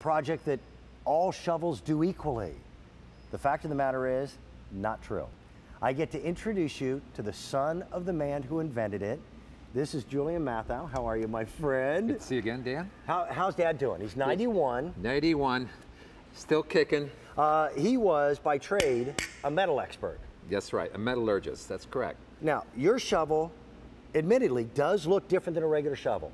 project that all shovels do equally. The fact of the matter is, not true. I get to introduce you to the son of the man who invented it. This is Julian Mathau. How are you, my friend? Good to see you again, Dan. How's Dad doing? He's 91. 91, still kicking. He was, by trade, a metal expert. That's right, a metallurgist, that's correct. Now, your shovel, admittedly, does look different than a regular shovel.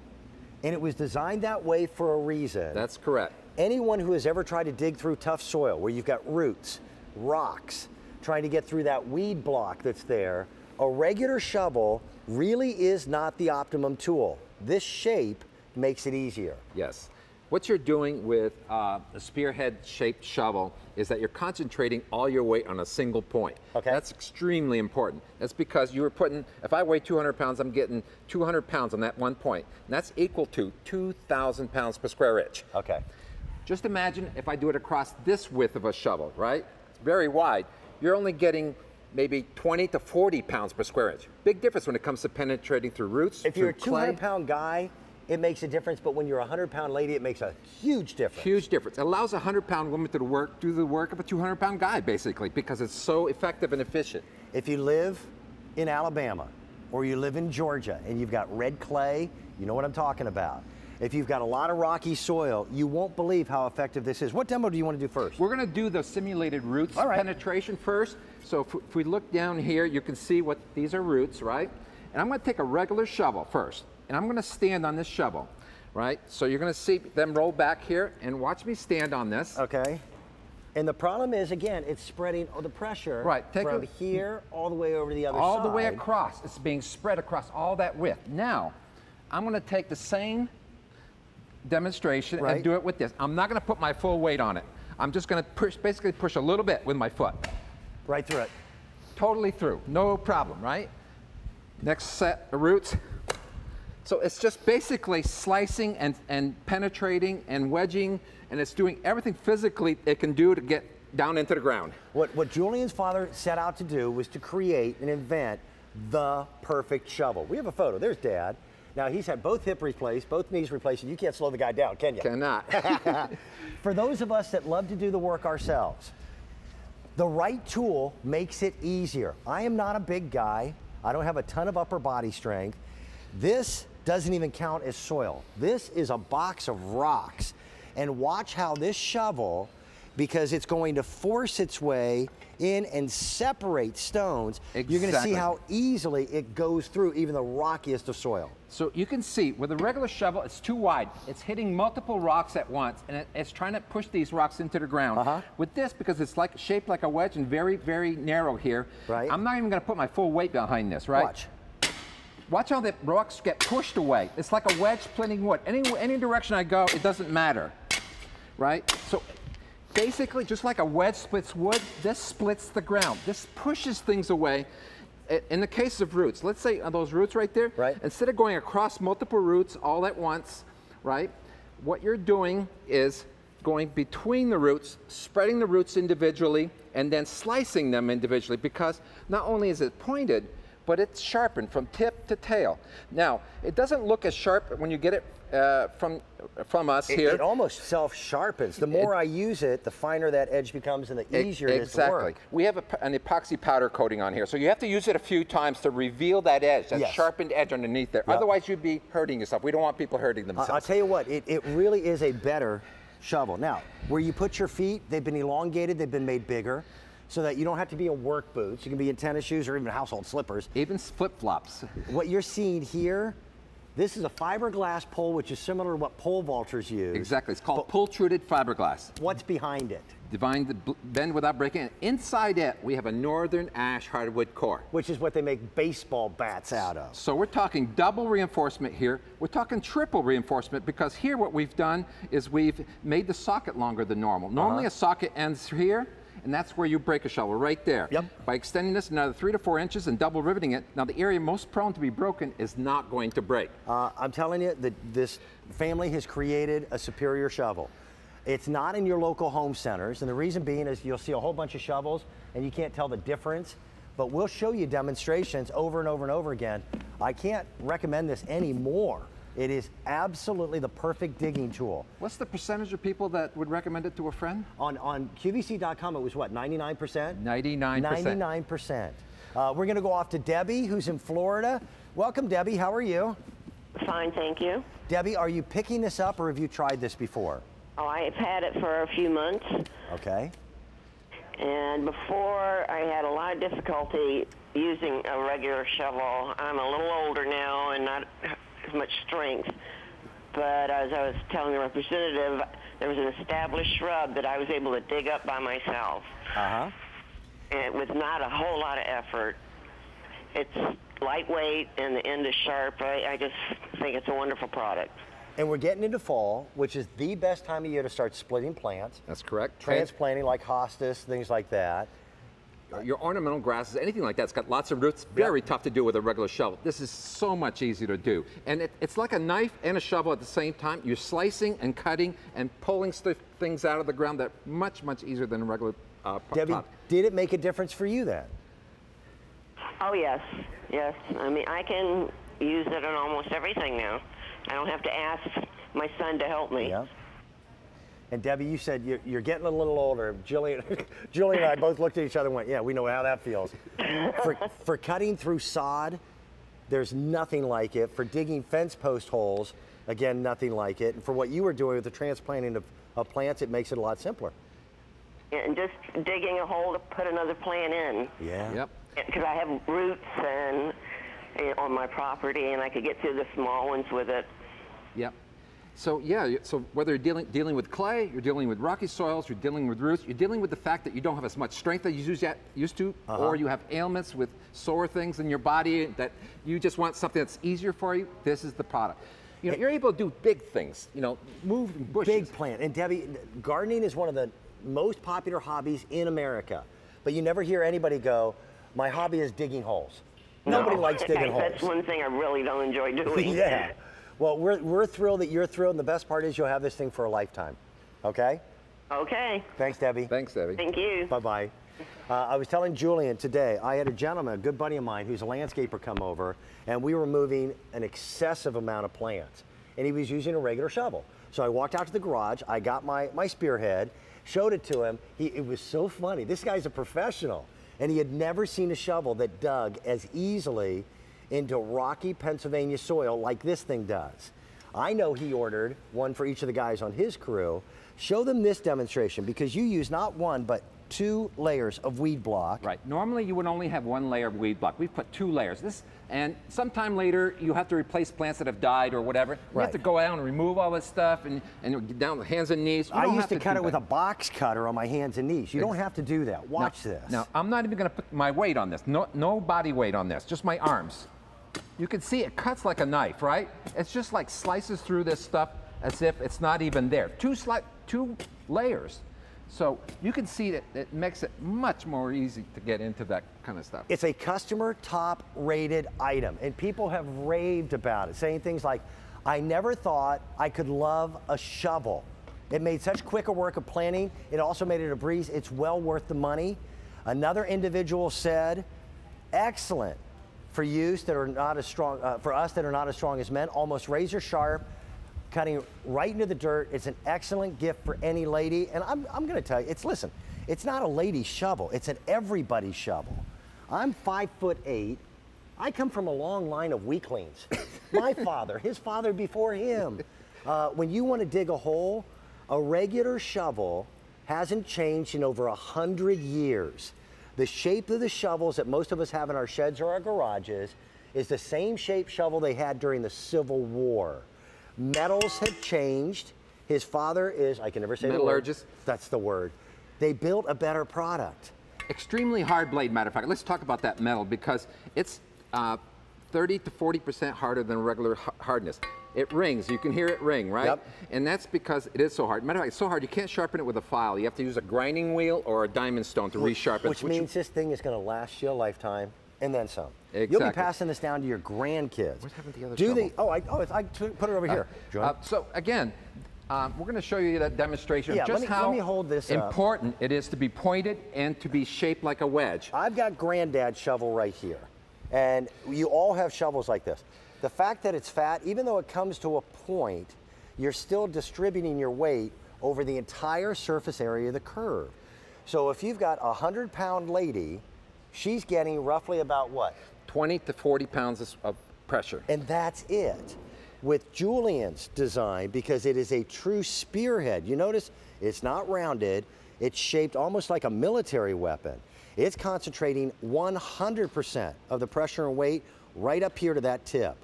And it was designed that way for a reason. That's correct. Anyone who has ever tried to dig through tough soil, where you've got roots, rocks, trying to get through that weed block that's there, a regular shovel really is not the optimum tool. This shape makes it easier. Yes. What you're doing with a spearhead-shaped shovel is that you're concentrating all your weight on a single point. Okay. That's extremely important. That's because you were putting, if I weigh 200 pounds, I'm getting 200 pounds on that one point. And that's equal to 2,000 pounds per square inch. Okay. Just imagine if I do it across this width of a shovel, right? It's very wide. You're only getting maybe 20 to 40 pounds per square inch. Big difference when it comes to penetrating through roots, If you're a through clay. 200-pound guy, it makes a difference, but when you're a 100-pound lady, it makes a huge difference. Huge difference. It allows a 100-pound woman to do the work of a 200-pound guy, basically, because it's so effective and efficient. If you live in Alabama, or you live in Georgia, and you've got red clay, you know what I'm talking about. If you've got a lot of rocky soil, you won't believe how effective this is. What demo do you want to do first? We're going to do the simulated roots penetration first. So if we look down here, you can see what these are roots, right? And I'm going to take a regular shovel first, and I'm going to stand on this shovel, right? So you're going to see them roll back here, and watch me stand on this. Okay. And the problem is, again, it's spreading the pressure from here all the way over to the other side. All the way across. It's being spread across all that width. Now, I'm going to take the same demonstration and do it with this. I'm not going to put my full weight on it. I'm just going to basically push a little bit with my foot. Right through it. Totally through. No problem, right? Next set of roots. So it's just basically slicing and penetrating and wedging, and it's doing everything physically it can do to get down into the ground. What Julian's father set out to do was to create and invent the perfect shovel. We have a photo. There's Dad. Now, he's had both hip replaced, both knees replaced, and you can't slow the guy down, can you? Cannot. For those of us that love to do the work ourselves, the right tool makes it easier. I am not a big guy. I don't have a ton of upper body strength. This doesn't even count as soil. This is a box of rocks. And watch how this shovel, because it's going to force its way in and separate stones, you're going to see how easily it goes through even the rockiest of soil. So you can see with a regular shovel, it's too wide. It's hitting multiple rocks at once, and it's trying to push these rocks into the ground. With this, because it's like shaped like a wedge and very, very narrow here, I'm not even going to put my full weight behind this, right? Watch. Watch how the rocks get pushed away. It's like a wedge splitting wood. Any direction I go, it doesn't matter, right? So basically, just like a wedge splits wood, this splits the ground. This pushes things away. In the case of roots, let's say those roots right there, instead of going across multiple roots all at once, right, what you're doing is going between the roots, spreading the roots individually, and then slicing them individually, because not only is it pointed, but it's sharpened from tip to tail. Now, it doesn't look as sharp when you get it from us here. It almost self-sharpens. The more I use it, the finer that edge becomes and the easier it is to work. We have an epoxy powder coating on here, so you have to use it a few times to reveal that edge, that sharpened edge underneath there. Otherwise, you'd be hurting yourself. We don't want people hurting themselves. I'll tell you what, it really is a better shovel. Now, where you put your feet, they've been elongated, they've been made bigger, so that you don't have to be in work boots. You can be in tennis shoes or even household slippers. Even flip-flops. What you're seeing here, this is a fiberglass pole, which is similar to what pole vaulters use. Exactly. It's called pull-truded fiberglass. What's behind it? Bend without breaking it. Inside it, we have a northern ash hardwood core. Which is what they make baseball bats out of. So we're talking double reinforcement here. We're talking triple reinforcement, because here what we've done is we've made the socket longer than normal. Normally a socket ends here, and that's where you break a shovel, right there. By extending this another 3 to 4 inches and double riveting it, now the area most prone to be broken is not going to break. I'm telling you that this family has created a superior shovel. It's not in your local home centers, and the reason being is you'll see a whole bunch of shovels and you can't tell the difference, but we'll show you demonstrations over and over and over again. I can't recommend this anymore. It is absolutely the perfect digging tool. What's the percentage of people that would recommend it to a friend? On QVC.com, it was what, 99%? 99%. 99%. We're going to go off to Debbie, who's in Florida. Welcome, Debbie. How are you? Fine, thank you. Debbie, are you picking this up, or have you tried this before? Oh, I've had it for a few months. Okay. And before, I had a lot of difficulty using a regular shovel. I'm a little older now and not as much strength. But as I was telling the representative, there was an established shrub that I was able to dig up by myself. Uh-huh. And with not a whole lot of effort. It's lightweight and the end is sharp. I just think it's a wonderful product. And we're getting into fall, which is the best time of year to start splitting plants. That's correct. Transplanting like hostas, things like that. Your ornamental grasses, anything like that, it's got lots of roots, very tough to do with a regular shovel. This is so much easier to do. And it's like a knife and a shovel at the same time. You're slicing and cutting and pulling things out of the ground that much, much easier than a regular Debbie, did it make a difference for you then? Oh, yes. Yes. I mean, I can use it on almost everything now. I don't have to ask my son to help me. Yeah. And Debbie, you said you're getting a little older. Julie and I both looked at each other and went, yeah, we know how that feels. For cutting through sod, there's nothing like it. For digging fence post holes, again, nothing like it. And for what you were doing with the transplanting of plants, it makes it a lot simpler. And just digging a hole to put another plant in. Yeah. Yep. Because I have roots and on my property, and I could get through the small ones with it. Yep. So yeah, so whether you're dealing with clay, you're dealing with rocky soils, you're dealing with roots, you're dealing with the fact that you don't have as much strength as you used to, or you have ailments with sore things in your body that you just want something that's easier for you, this is the product. You know, you're able to do big things, you know, move bushes. Big plant. And Debbie, gardening is one of the most popular hobbies in America. But you never hear anybody go, my hobby is digging holes. Nobody likes digging holes. That's one thing I really don't enjoy doing. Yeah. Well, we're thrilled that you're thrilled, and the best part is you'll have this thing for a lifetime. Okay? Okay. Thanks, Debbie. Thanks, Debbie. Thank you. Bye-bye. I was telling Julian today, I had a gentleman, a good buddy of mine, who's a landscaper come over, and we were moving an excessive amount of plants, and he was using a regular shovel. So I walked out to the garage, I got my spearhead, showed it to him. It was so funny. This guy's a professional, and he had never seen a shovel that dug as easily into rocky Pennsylvania soil like this thing does. I know he ordered one for each of the guys on his crew. Show them this demonstration, because you use not one, but 2 layers of weed block. Right. Normally you would only have 1 layer of weed block. We've put 2 layers. And sometime later you have to replace plants that have died or whatever. You have to go out and remove all this stuff and get down to hands and knees. I used to cut it with a box cutter on my hands and knees. You don't have to do that. Watch this. Now, I'm not even going to put my weight on this. No body weight on this, just my arms. You can see it cuts like a knife, right? It's just like slices through this stuff as if it's not even there. 2 layers. So you can see that it makes it much more easy to get into that kind of stuff. It's a customer top rated item, and people have raved about it, saying things like, I never thought I could love a shovel. It made such quicker work of planting. It also made it a breeze. It's well worth the money. Another individual said, excellent for use that are not as strong, for us that are not as strong as men, almost razor sharp, cutting right into the dirt. It's an excellent gift for any lady. And I'm going to tell you, listen, it's not a lady's shovel. It's an everybody's shovel. I'm 5'8". I come from a long line of weaklings. My father, his father before him. When you want to dig a hole, a regular shovel hasn't changed in over 100 years. The shape of the shovels that most of us have in our sheds or our garages is the same shape shovel they had during the Civil War. Metals have changed. His father is, I can never say the word. Metallurgist. That's the word. They built a better product. Extremely hard blade, matter of fact. Let's talk about that metal, because it's 30 to 40% harder than regular hardness. It rings, you can hear it ring, right? Yep. And that's because it is so hard. Matter of fact, it's so hard you can't sharpen it with a file. You have to use a grinding wheel or a diamond stone to resharpen it. Which means this thing is going to last you a lifetime and then some. Exactly. You'll be passing this down to your grandkids. What happened to the other shovel? I put it over here. So again, we're going to show you that demonstration of just let me hold this important it is to be pointed and to be shaped like a wedge. I've got Granddad's shovel right here, and you all have shovels like this. The fact that it's fat, even though it comes to a point, you're still distributing your weight over the entire surface area of the curve. So if you've got a 100-pound lady, she's getting roughly about what? 20 to 40 pounds of pressure. And that's it. With Julian's design, because it is a true spearhead, you notice it's not rounded, it's shaped almost like a military weapon. It's concentrating 100% of the pressure and weight right up here to that tip.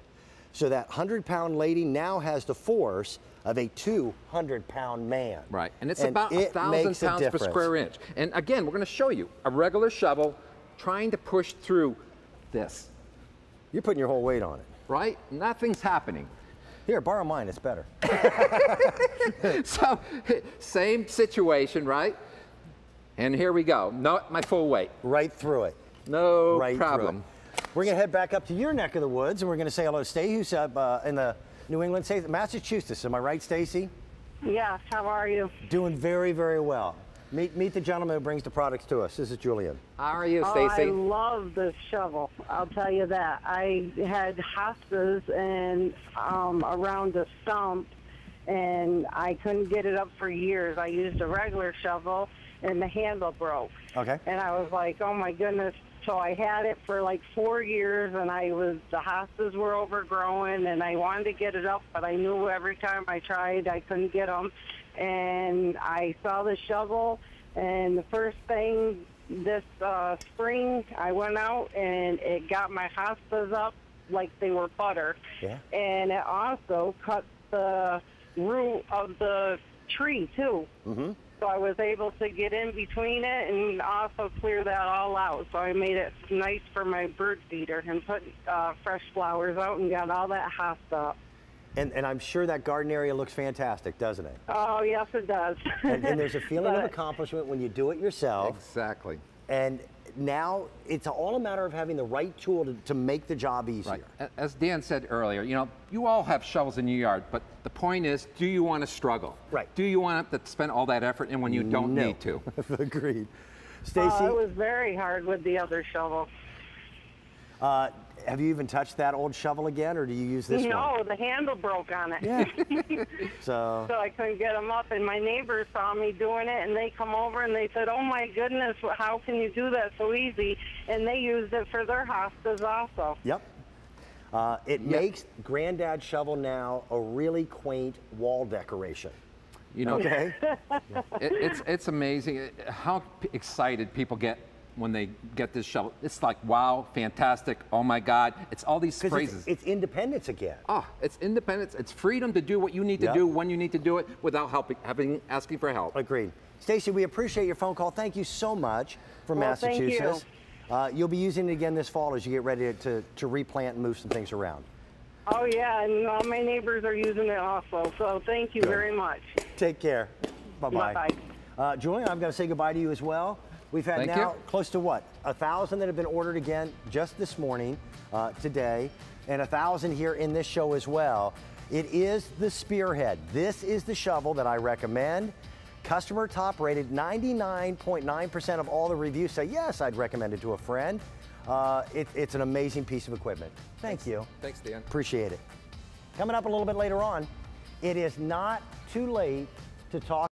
So that 100-pound lady now has the force of a 200-pound man. Right, and it's about 1,000 pounds per square inch. And again, we're going to show you a regular shovel trying to push through this. You're putting your whole weight on it. Right? Nothing's happening. Here, borrow mine, it's better. So, same situation, right? And here we go. Not my full weight. Right through it. No right problem. We're going to head back up to your neck of the woods, and we're going to say hello to Stacy, who's up in the New England state, Massachusetts. Am I right, Stacy? Yes, how are you? Doing very, very well. Meet the gentleman who brings the products to us. This is Julian. How are you, Oh, Stacy? I love this shovel. I'll tell you that. I had hospice and around a stump, and I couldn't get it up for years. I used a regular shovel, and the handle broke. Okay. And I was like, oh my goodness. So I had it for like 4 years, and the hostas were overgrowing, and I wanted to get it up, but I knew every time I tried, I couldn't get them. And I saw the shovel, and the first thing this spring, I went out, and it got my hostas up like they were butter. Yeah. And it also cut the root of the tree, too. Mm-hmm. So I was able to get in between it and also clear that all out. So I made it nice for my bird feeder and put fresh flowers out and got all that hosta up. And I'm sure that garden area looks fantastic, doesn't it? Oh, yes, it does. And there's a feeling of accomplishment when you do it yourself. Exactly. And now it's all a matter of having the right tool to make the job easier. Right. As Dan said earlier, you know, you all have shovels in your yard, but the point is, do you want to struggle? Right. Do you want to spend all that effort and when you don't need to? Agreed. Stacy? It was very hard with the other shovel. Have you even touched that old shovel again, or do you use this one? No, the handle broke on it. Yeah. So I couldn't get them up, and my neighbors saw me doing it, and they come over and they said, oh my goodness, how can you do that so easy? And they used it for their hostas also. Yep. It makes Granddad's shovel now a really quaint wall decoration. You know, okay. It's amazing how excited people get when they get this shovel. It's like, wow, fantastic, oh my God. It's all these phrases. It's independence again. Ah, it's independence. It's freedom to do what you need to do when you need to do it without asking for help. Agreed. Stacy, we appreciate your phone call. Thank you so much from Massachusetts. Thank you. You'll be using it again this fall as you get ready to replant and move some things around. Oh, yeah, and all my neighbors are using it also, so thank you very much. Take care. Bye-bye. Bye-bye. Julian, I'm going to say goodbye to you as well. We've had close to what? 1,000 that have been ordered again just this morning, today, and 1,000 here in this show as well. It is the Spearhead. This is the shovel that I recommend. Customer top rated, 99.9% of all the reviews say, yes, I'd recommend it to a friend. It's an amazing piece of equipment. Thank you. Thanks, Dan. Appreciate it. Coming up a little bit later on, it is not too late to talk